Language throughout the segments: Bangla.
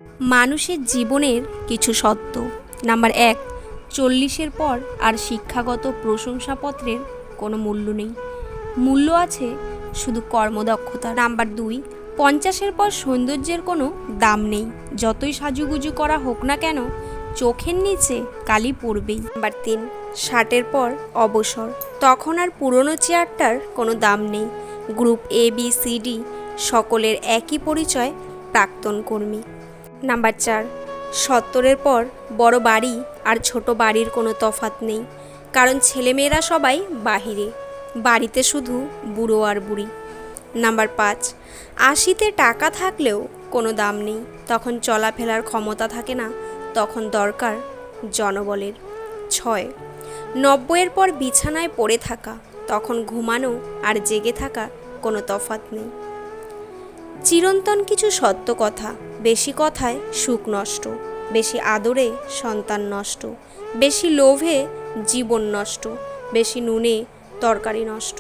মানুষের জীবনের কিছু সত্য। নাম্বার ১, 40-এর পর আর শিক্ষাগত প্রশংসাপত্রের কোনো মূল্য নেই, মূল্য আছে শুধু কর্মদক্ষতা। নাম্বার 2, 50-এর পর সৌন্দর্যের কোনো দাম নেই, যতই সাজুগুজু করা হোক না কেন চোখের নিচে কালি পড়বেই। নাম্বার 3, 60-এর পর অবসর, তখন আর পুরনো চেয়ারটার কোনো দাম নেই। গ্রুপ ABCD সকলের একই পরিচয়, প্রাক্তন কর্মী। নাম্বার 4, 70-এর পর বড় বাড়ি আর ছোট বাড়ির কোনো তফাৎ নেই, কারণ ছেলেমেয়েরা সবাই বাহিরে, বাড়িতে শুধু বুড়ো আর বুড়ি। নাম্বার 5, 80-তে টাকা থাকলেও কোনো দাম নেই, তখন চলাফেরার ক্ষমতা থাকে না, তখন দরকার জনবলের। 6, 90-এর পর বিছানায় পড়ে থাকা, তখন ঘুমানো আর জেগে থাকা কোনো তফাৎ নেই। চিরন্তন কিছু সত্য কথা, বেশি কথায় সুখ নষ্ট, বেশি আদরে সন্তান নষ্ট, বেশি লোভে জীবন নষ্ট, বেশি নুনে তরকারি নষ্ট,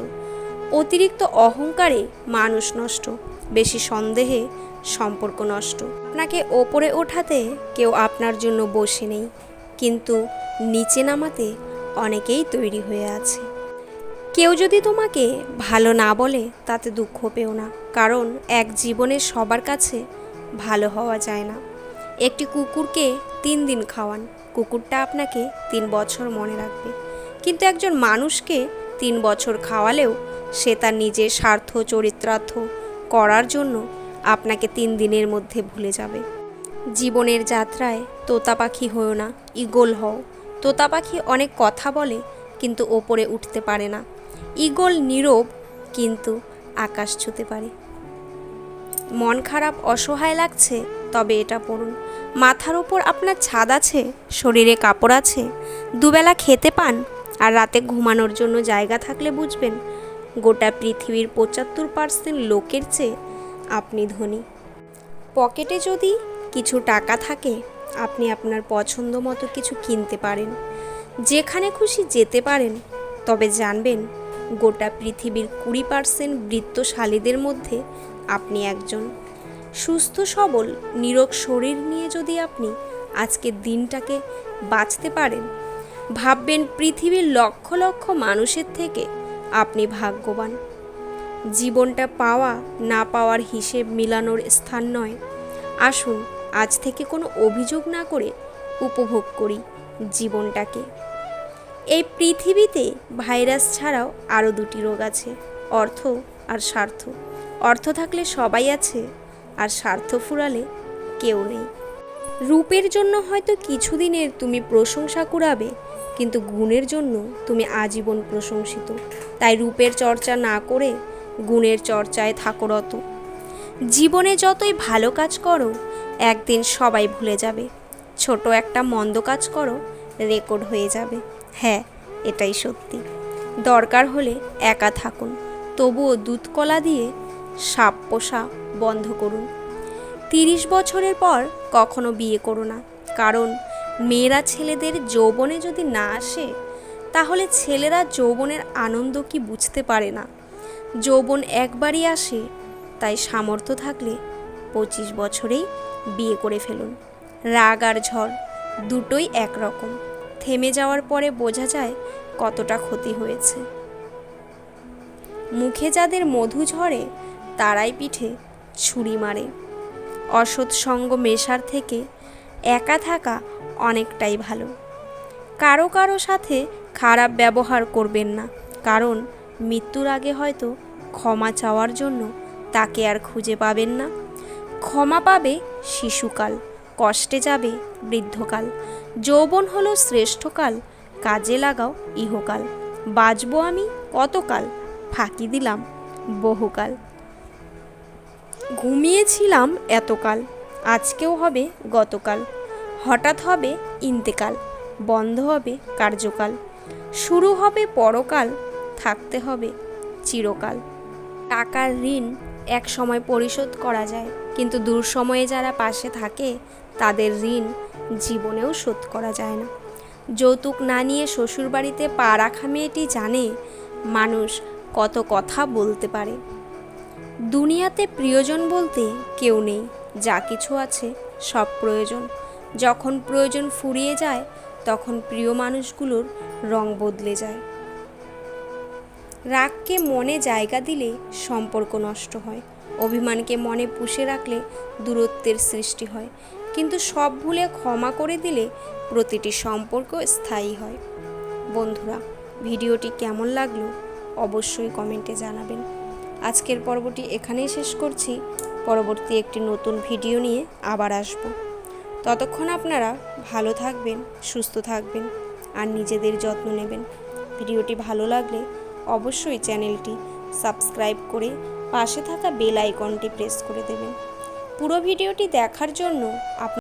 অতিরিক্ত অহংকারে মানুষ নষ্ট, বেশি সন্দেহে সম্পর্ক নষ্ট। আপনাকে ওপরে ওঠাতে কেউ আপনার জন্য বসে নেই, কিন্তু নিচে নামাতে অনেকেই তৈরি হয়ে আছে। কেউ যদি তোমাকে ভালো না বলে তাতে দুঃখ পেও না, কারণ এক জীবনে সবার কাছে ভালো হওয়া যায় না। একটি কুকুরকে 3 দিন খাওয়ান, কুকুরটা আপনাকে 3 বছর মনে রাখবে, কিন্তু একজন মানুষকে 3 বছর খাওয়ালেও সে তার নিজের স্বার্থ চরিতার্থ করার জন্য আপনাকে 3 দিনের মধ্যে ভুলে যাবে। জীবনের যাত্রায় তোতা পাখি হও না, ঈগল হও। তোতা পাখি অনেক কথা বলে কিন্তু ওপরে উঠতে পারে না, ঈগল নীরব কিন্তু আকাশ ছুঁতে পারে। মন খারাপ অসহায় লাগছে, তবে এটা পড়ুন, মাথার উপর আপনার ছাদ আছে, শরীরে কাপড় আছে, দুবেলা খেতে পান আর রাতে ঘুমানোর জন্য জায়গা থাকলে বুঝবেন গোটা পৃথিবীর 75% লোকের চেয়ে আপনি ধনী। পকেটে যদি কিছু টাকা থাকে আপনি আপনার পছন্দ মতো কিছু কিনতে পারেন, যেখানে খুশি যেতে পারেন, তবে জানবেন গোটা পৃথিবীর 20% বৃত্তশালীদের মধ্যে আপনি একজন। সুস্থ সবল নিরোগ শরীর নিয়ে যদি আপনি আজকের দিনটাকে বাঁচতে পারেন, ভাববেন পৃথিবীর লক্ষ লক্ষ মানুষের থেকে আপনি ভাগ্যবান। জীবনটা পাওয়া না পাওয়ার হিসেব মিলানোর স্থান নয়। আসুন আজ থেকে কোনো অভিযোগ না করে উপভোগ করি জীবনটাকে। এই পৃথিবীতে ভাইরাস ছাড়াও আরও 2টি রোগ আছে, অর্থ আর স্বার্থ। অর্থ থাকলে সবাই আছে, আর স্বার্থ ফুরালে কেউ নেই। রূপের জন্য হয়তো কিছুদিনের তুমি প্রশংসা কুড়াবে, কিন্তু গুণের জন্য তুমি আজীবন প্রশংসিত। তাই রূপের চর্চা না করে গুণের চর্চায় থাকো রত। জীবনে যতই ভালো কাজ করো একদিন সবাই ভুলে যাবে, ছোট একটা মন্দ কাজ করো রেকর্ড হয়ে যাবে। হ্যাঁ, এটাই সত্যি। দরকার হলে একা থাকুন, তবুও দুধ কলা দিয়ে সাপ পোষা বন্ধ করুন। 30 বছরের পর কখনো বিয়ে করো না, কারণ মেয়েরা ছেলেদের যৌবনে যদি না আসে তাহলে ছেলেরা যৌবনের আনন্দ কি বুঝতে পারে না। যৌবন একবারই আসে, তাই সামর্থ্য থাকলে 25 বছরেই বিয়ে করে ফেলুন। রাগ আর ঝড় দুটোই একরকম, থেমে যাওয়ার পরে বোঝা যায় কতটা ক্ষতি হয়েছে। মুখে যাদের মধু ঝরে তারাই পিঠে ছুরি মারে। অসৎ সঙ্গ মেশার থেকে একা থাকা অনেকটাই ভালো। কারো কারো সাথে খারাপ ব্যবহার করবেন না, কারণ মৃত্যুর আগে হয়তো ক্ষমা চাওয়ার জন্য তাকে আর খুঁজে পাবেন না। ক্ষমা পাবে শিশুকাল, কষ্টে যাবে বৃদ্ধকাল। যৌবন হলো শ্রেষ্ঠকাল, কাজে লাগাও ইহকাল। বাঁচবো আমি কতকাল, ফাঁকি দিলাম বহুকাল। ঘুমিয়েছিলাম এতকাল, আজকেও হবে গতকাল। হঠাৎ হবে ইন্তেকাল, বন্ধ হবে কার্যকাল। শুরু হবে পরকাল, থাকতে হবে চিরকাল। টাকার ঋণ এক সময় পরিশোধ করা যায়, কিন্তু দুঃসময়ে যারা পাশে থাকে তাদের ঋণ জীবনেও শোধ করা যায় না। যৌতুক না নিয়ে শ্বশুরবাড়িতে পা রাখা মেয়েটি জানে মানুষ কত কথা বলতে পারে। দুনিয়াতে প্রিয়জন বলতে কেউ নেই, যা কিছু আছে সব প্রয়োজন। যখন প্রয়োজন ফুরিয়ে যায় তখন প্রিয় মানুষগুলোর রং বদলে যায়। রাগকে মনে জায়গা দিলে সম্পর্ক নষ্ট হয়। অভিমানকে মনে পুষে রাখলে দূরত্বের সৃষ্টি হয়। কিন্তু সব ভুলে ক্ষমা করে দিলে প্রতিটি সম্পর্ক স্থায়ী হয়। বন্ধুরা, ভিডিওটি কেমন লাগলো অবশ্যই কমেন্টে জানাবেন। আজকের পর্বটি এখানেই শেষ করছি। পরবর্তী একটি নতুন ভিডিও নিয়ে আবার আসব। ততক্ষণ আপনারা ভালো থাকবেন, সুস্থ থাকবেন আর নিজেদের যত্ন নেবেন। ভিডিওটি ভালো লাগলে অবশ্যই চ্যানেলটি সাবস্ক্রাইব করে পাশে থাকা বেল আইকনটি প্রেস করে দেবেন। পুরো ভিডিওটি দেখার জন্য আপনার